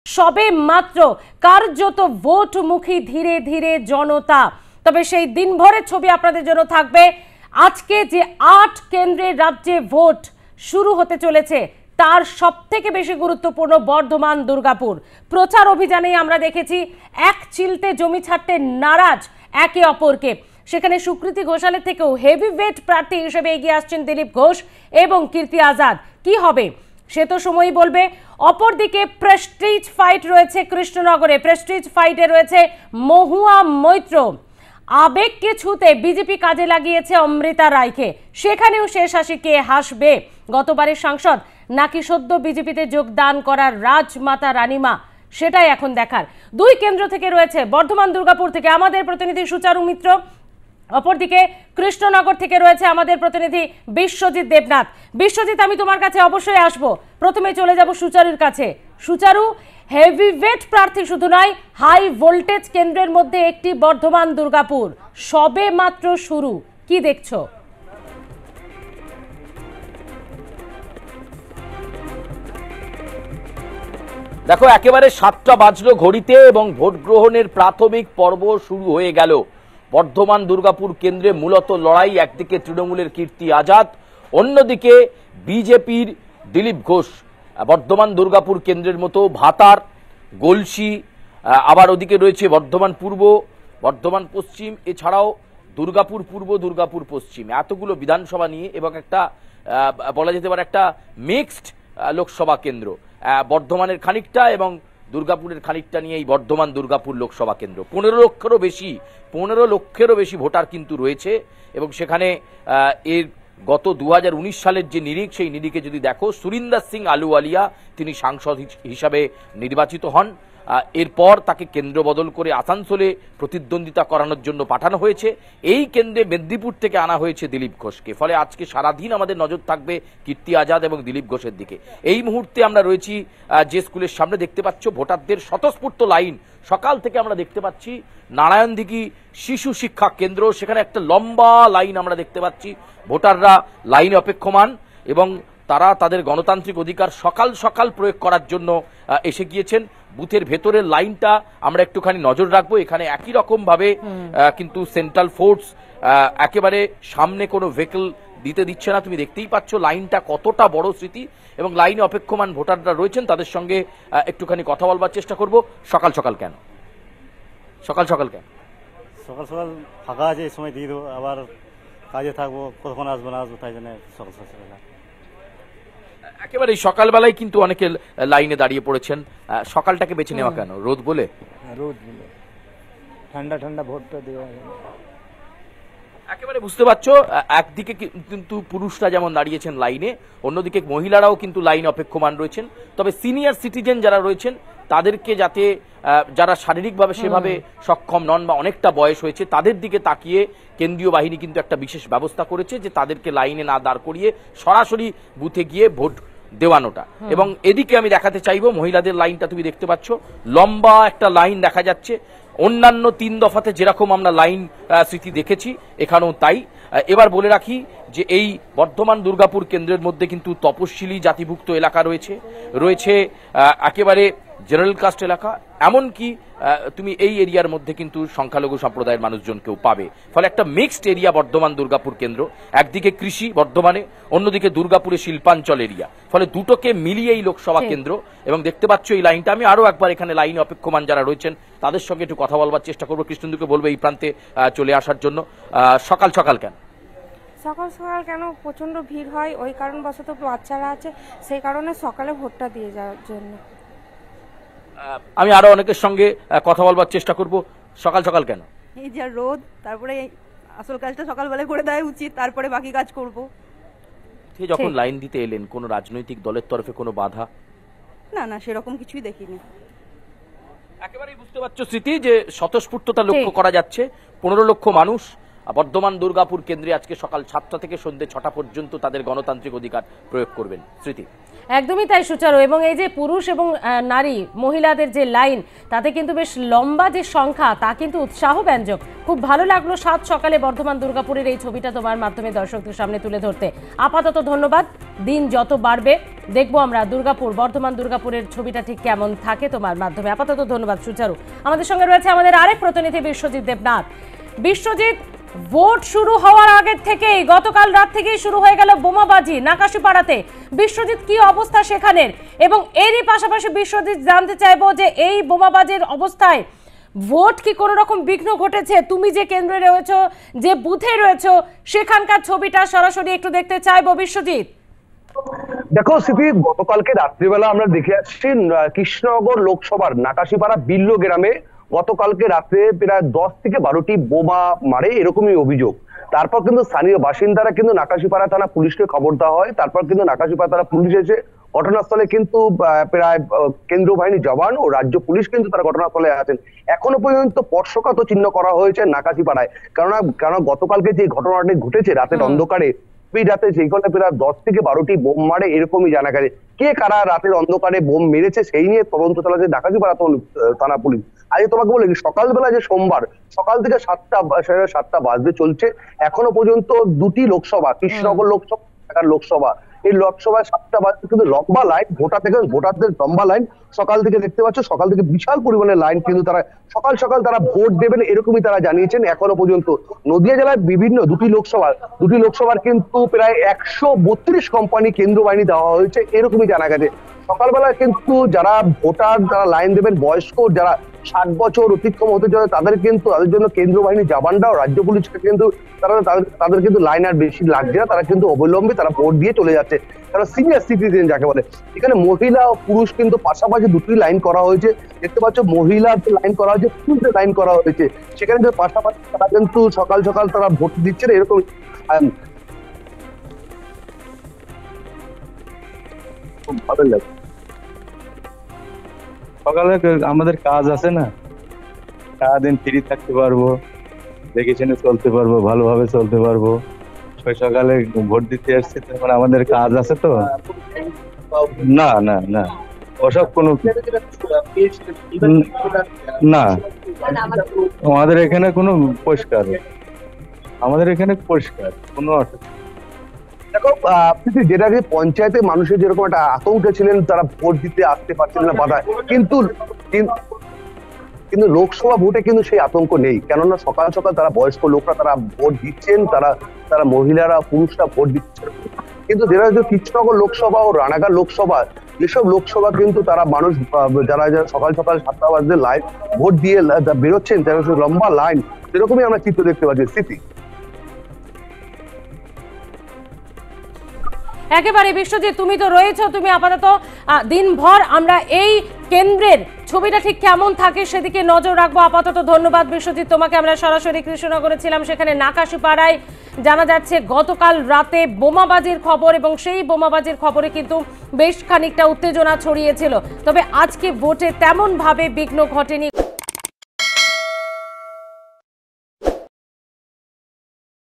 সবে মাত্র কার্যত ভোটমুখী ধীরে ধীরে জনতা। তবে সেই দিনভরের ছবি আপনাদের জন্য থাকবে। আজকে যে 8 কেন্দ্রের রাজ্যে ভোট শুরু হতে চলেছে তার সবথেকে বেশি গুরুত্বপূর্ণ বর্ধমান দুর্গাপুর। প্রচার অভিযানে আমরা দেখেছি এক চিলতে জমি ছাড়তে নারাজ একে অপরকে। সেখানে সুকৃতি ঘোষালের থেকেও হেভিওয়েট প্রার্থী হিসেবে এগিয়ে আসছেন দিলীপ ঘোষ এবং কীর্তি আজাদ। কি হবে সে তো সময়ই বলবে। অপরদিকে প্রেস্টিজ ফাইট রয়েছে কৃষ্ণনগরে, প্রেস্টিজ ফাইটে রয়েছে মহুয়া মৈত্র। আবেগকে ছুতে বিজেপি কাজে লাগিয়েছে অমৃতা রায়কে, সেখানেও শেষ হাসি কে হাসবে? গতবারের সাংসদ নাকি সদ্য বিজেপিতে যোগদান করার রাজমাতা রানীমা, সেটাই এখন দেখার। দুই কেন্দ্র থেকে রয়েছে বর্ধমান দুর্গাপুর থেকে আমাদের প্রতিনিধি সুচারু মিত্র, অপরদিকে কৃষ্ণনগর থেকে রয়েছে আমাদের প্রতিনিধি বিশ্বজিৎ দেবনাথ। বিশ্বজিৎ, আমি তোমার কাছে অবশ্যই আসব। প্রথমে চলে যাব সুচারুর কাছে। সুচারু, হেভিওয়েট প্রার্থী শুধু নয়, হাই ভোল্টেজ কেন্দ্রের মধ্যে একটি বর্ধমান দুর্গাপুর সবে মাত্র শুরু, কি দেখছো? দেখো, একেবারে 7টা বাজলো ঘড়িতে এবং ভোট গ্রহণের প্রাথমিক পর্ব শুরু হয়ে গেল। বর্ধমান দুর্গাপুর কেন্দ্রে মূলত লড়াই, একদিকে তৃণমূলের কীর্তি আজাদ, অন্যদিকে বিজেপির দিলীপ ঘোষ। বর্ধমান দুর্গাপুর কেন্দ্রের মতো ভাতার, গলসি, আবার ওদিকে রয়েছে বর্ধমান পূর্ব, বর্ধমান পশ্চিম, এছাড়াও দুর্গাপুর পূর্ব, দুর্গাপুর পশ্চিম, এতগুলো বিধানসভা নিয়ে এবং একটা বলা যেতে পারে একটা মিক্সড লোকসভা কেন্দ্র। বর্ধমানের খানিকটা এবং দুর্গাপুরের খানিকটা নিয়ে এই বর্ধমান দুর্গাপুর লোকসভা কেন্দ্র। 15 লক্ষেরও বেশি ভোটার কিন্তু রয়েছে এবং সেখানে এর গত 2019 সালের যে নিরিখ, সেই নিরিখে যদি দেখো, সুরিন্দর সিং আলুওয়ালিয়া তিনি সাংসদ হিসাবে নির্বাচিত হন। এরপর তাকে কেন্দ্র বদল করে আসানসোলে প্রতিদ্বন্দ্বিতা করানোর জন্য পাঠানো হয়েছে। এই কেন্দ্রে মেদিনীপুর থেকে আনা হয়েছে দিলীপ ঘোষকে। ফলে আজকে সারাদিন আমাদের নজর থাকবে কীর্তি আজাদ এবং দিলীপ ঘোষের দিকে। এই মুহূর্তে আমরা রয়েছি যে স্কুলের সামনে, দেখতে পাচ্ছ ভোটারদের স্বতঃস্ফূর্ত লাইন। সকাল থেকে আমরা দেখতে পাচ্ছি নারায়ণদিঘি শিশু শিক্ষা কেন্দ্র, সেখানে একটা লম্বা লাইন আমরা দেখতে পাচ্ছি। ভোটাররা লাইনে অপেক্ষমান এবং তারা তাদের গণতান্ত্রিক অধিকার সকাল সকাল প্রয়োগ করার জন্য এসে গিয়েছেন। বুথের ভেতরের লাইনটা আমরা একটুখানি নজর রাখবো। এখানে একই রকম ভাবে কিন্তু সেন্ট্রাল ফোর্স একেবারে সামনে কোনো ভেহিকল দিতে দিচ্ছে না। তুমি দেখতেই পাচ্ছ লাইনটা কতটা বড় স্মৃতি এবং লাইনে অপেক্ষমান ভোটাররা রয়েছেন, তাদের সঙ্গে একটুখানি কথা বলবার চেষ্টা করব। সকাল সকাল কেন? সকাল সকাল কেন? সকাল সকাল ফাঁকা আছে, এই সময় দিয়ে দেবো, আবার কাজে থাকবো, কতক্ষণ আসবো না আসবো, তাই জন্য সকাল সকাল। একেবারে সকালবেলায় কিন্তু অনেকে লাইনে দাঁড়িয়ে পড়েছেন। সকালটাকে বেছে নেওয়া কেন? রোদ বলে? রোদ বলে, ঠান্ডা ঠান্ডা ভোটটা দেওয়া। একেবারে বুঝতে পারছো, একদিকে কিন্তু পুরুষরা যেমন দাঁড়িয়েছেন লাইনে, অন্যদিকে মহিলারাও কিন্তু লাইনে অপেক্ষমান রয়েছেন। তবে সিনিয়র সিটিজেন যারা রয়েছেন তাদেরকে যাতে, যারা শারীরিকভাবে সেভাবে সক্ষম নন বা অনেকটা বয়স হয়েছে, তাদের দিকে তাকিয়ে কেন্দ্রীয় বাহিনী কিন্তু একটা বিশেষ ব্যবস্থা করেছে যে তাদেরকে লাইনে না দাঁড় করিয়ে সরাসরি বুথে গিয়ে ভোট দেওয়ানোটা। এবং এদিকে আমি দেখাতে চাইবো মহিলাদের লাইনটা, তুমি দেখতে পাচ্ছ লম্বা একটা লাইন দেখা যাচ্ছে। অন্যান্য 3 দফাতে যেরকম আমরা লাইন স্মৃতি দেখেছি, এখানেও তাই। এবার বলে রাখি যে এই বর্ধমান দুর্গাপুর কেন্দ্রের মধ্যে কিন্তু তপশিলি জাতিভুক্ত এলাকা রয়েছে একেবারে জেনারেল কাস্ট এলাকা, এমনকি তুমি এই এরিয়ার মধ্যে কিন্তু সংখ্যালঘু সম্প্রদায়ের মানুষজনকেও পাবে। ফলে একটা মিক্সড এরিয়া বর্ধমান দুর্গাপুর কেন্দ্র। একদিকে কৃষি বর্ধমানে, অন্যদিকে দুর্গাপুরে শিল্পাঞ্চল এরিয়া। ফলে দুটোকে মিলিয়ে এই লোকসভা কেন্দ্র। এবং দেখতে পাচ্ছ এই লাইনটা, আমি আরো একবার এখানে লাইনে অপেক্ষমান যারা রয়েছেন তাদের সঙ্গে একটু কথা বলবার চেষ্টা করবো। কৃষ্ণন্দুকে বলবো এই প্রান্তে চলে আসার জন্য। সকাল সকাল কেন? সকাল সকাল কেন? প্রচন্ড ভিড় হয়, ওই কারণবশত বাচ্চারা আছে, সেই কারণে সকালে ভোটটা দিয়ে যাওয়ার জন্য। আমি আরো অনেকের সঙ্গে কথা বলবার চেষ্টা করব। সকাল সকাল কেন? এই যা রোদ, তারপরে আসল কাজটা সকালবেলা করে দেওয়া উচিত, তারপরে বাকি কাজ করব। যখন লাইন দিতে এলেন, কোন রাজনৈতিক দলের তরফে কোনো বাধা? না, সেরকম কিছুই দেখিনি। একেবারেই বুঝতে পারছো স্মৃতি যে স্বতঃস্ফূর্ততা লক্ষ্য করা যাচ্ছে। 15 লক্ষ মানুষ বর্ধমান দুর্গাপুর কেন্দ্রে আজকে সকাল 7টা থেকে সন্ধ্যে 6টা পর্যন্ত তাদের গণতান্ত্রিক অধিকার প্রয়োগ করবেন। স্মৃতি, একদমই তাই সুচারু। এবং এই যে পুরুষ এবং নারী মহিলাদের যে লাইন, তাতে কিন্তু বেশ লম্বা যে সংখ্যা, তা কিন্তু উৎসাহ ব্যঞ্জক। খুব ভালো লাগলো 7 সকালে বর্ধমান দুর্গাপুরের এই ছবিটা তোমার মাধ্যমে দর্শকদের সামনে তুলে ধরতে। আপাতত ধন্যবাদ। দিন যত বাড়বে দেখবো আমরা দুর্গাপুর, বর্ধমান দুর্গাপুরের ছবিটা ঠিক কেমন থাকে তোমার মাধ্যমে। আপাতত ধন্যবাদ সুচারু। আমাদের সঙ্গে রয়েছে আমাদের আরেক প্রতিনিধি বিশ্বজিৎ দেবনাথ। বিশ্বজিৎ, ভোট শুরু হওয়ার আগের থেকেই গতকাল রাত থেকেই শুরু হয়ে গেল বোমাবাজি নাকাশিপাড়াতে। বিশ্বজিৎ, কি অবস্থা সেখানের? এবং এরই পাশাপাশি বিশ্বজিৎ জানতে চাইবো যে এই বোমাবাজির অবস্থায় ভোট কি কোনো রকম বিঘ্ন ঘটেছে? তুমি যে কেন্দ্রে রয়েছো, যে বুথে রয়েছো, সেখানকার ছবিটা সরাসরি একটু দেখতে চাইবো বিশ্বজিৎ। দেখো স্মৃতি, গতকালকে রাত্রিবেলা আমরা দেখে আসছি কৃষ্ণনগর লোকসভার নাকাশিপাড়া বিল্লো গ্রামে গতকালকে রাত্রে প্রায় 10 থেকে 12টি বোমা মারে, এরকমই অভিযোগ। তারপর কিন্তু স্থানীয় বাসিন্দারা কিন্তু নাকাশিপাড়া থানা পুলিশকে খবর দেওয়া হয়। তারপর কিন্তু নাকাশিপাড়া থানা পুলিশ এসে ঘটনাস্থলে কিন্তু প্রায় কেন্দ্রীয় বাহিনী জওয়ান ও রাজ্য পুলিশ কিন্তু তারা ঘটনাস্থলে আছেন। এখনো পর্যন্ত স্পর্শকাত চিহ্ন করা হয়েছে নাকাশিপাড়ায়, কারণ গতকালকে যে ঘটনাটি ঘটেছে রাতের অন্ধকারে, রাতে সেইখানে প্রায় 10 থেকে 12টি বোম মারে, এরকমই জানা গেছে। কে কারা রাতের অন্ধকারে বোম মেরেছে সেই নিয়ে তদন্ত চালাচ্ছে নাকাশিপাড়া থানা পুলিশ। আজ তোমাকে বলি, সকালবেলা যে সোমবার সকাল থেকে 7টা বাজতে চলছে, এখনো পর্যন্ত 2টি লোকসভা, কৃষ্ণনগর লোকসভা, লোকসভা, এই লোকসভায় 7টা বাজতে কিন্তু লম্বা লাইন, ভোটারদের লম্বা লাইন সকাল থেকে দেখতে পাচ্ছ। সকাল থেকে বিশাল পরিমাণে লাইন, কিন্তু তারা সকাল সকাল তারা ভোট দেবেন এরকমই তারা জানিয়েছেন। এখনো পর্যন্ত নদিয়া জেলায় বিভিন্ন 2টি লোকসভার কিন্তু প্রায় 132 কোম্পানি কেন্দ্র বাহিনী দেওয়া হয়েছে, এরকমই জানা গেছে। সকালবেলা কিন্তু যারা ভোটার, যারা লাইন দেবেন, বয়স্ক যারা 60 বছর অতিক্রম হতে চলে, তাদের জন্য কেন্দ্র বাহিনী জওয়ানরাও, রাজ্য পুলিশকে কিন্তু তাদের কিন্তু লাইন আর বেশি লাগছে না, তারা কিন্তু অবিলম্বে তারা ভোট দিয়ে চলে যাচ্ছে। কারণ সিনিয়র সিটিজেন যাকে বলে, এখানে মহিলা ও পুরুষ কিন্তু পাশাপাশি 2টি লাইন করা হয়েছে। দেখতে পাচ্ছ মহিলাদের লাইন করা হয়েছে, পুরুষদের লাইন করা হয়েছে। সেখানে কিন্তু পাশাপাশি তারা কিন্তু সকাল সকাল তারা ভোট দিচ্ছে না, এরকম খুব ভালো লাগে। সকালে আমাদের কাজ আছে না, সারাদিন ফ্রি থাকতে পারবো, দেখে শুনে চলতে পারবো, ভালোভাবে চলতে পারবো। সকালে ভোট দিতে আসছি, তখন আমাদের কাজ আছে তো। না না না, ওসব কোনো না, আমাদের এখানে কোনো পরিষ্কার, কোনো অসুবিধা। দেখো যেটা যে পঞ্চায়েতে মানুষের যেরকম একটা আতঙ্কে ছিলেন, তারা ভোট দিতে আসতে পারছেন না বাধা, কিন্তু লোকসভা ভোটে কিন্তু সেই আতঙ্ক নেই। কেননা সকাল সকাল তারা বয়স্ক লোকরা তারা ভোট দিচ্ছেন, তারা মহিলারা পুরুষরা ভোট দিচ্ছেন। কিন্তু যেটা হচ্ছে কৃষ্ণনগর লোকসভা ও রানাঘাট লোকসভা, যেসব লোকসভা কিন্তু তারা মানুষ যারা সকাল সকাল 7টা বাজে লাইন ভোট দিয়ে বেরোচ্ছেন, তারা লম্বা লাইন, সেরকমই আমরা চিত্র দেখতে পাচ্ছি। স্থিতি একেবারে বিশ্বজিৎ, তুমি তো রয়েছো, তুমি আপাতত দিনভর আমরা এই কেন্দ্রের ছবিটা ঠিক কেমন থাকে সেদিকে নজর রাখবো। আপাতত ধন্যবাদ বিশ্বজিৎ তোমাকে। আমরা সরাসরি কৃষ্ণনগরে ছিলাম, সেখানে নাকাশিপাড়ায় জানা যাচ্ছে গতকাল রাতে বোমাবাজির খবর, এবং সেই বোমাবাজির খবরে কিন্তু বেশ খানিকটা উত্তেজনা ছড়িয়েছিল। তবে আজকে ভোটে তেমন ভাবে বিঘ্ন ঘটেনি।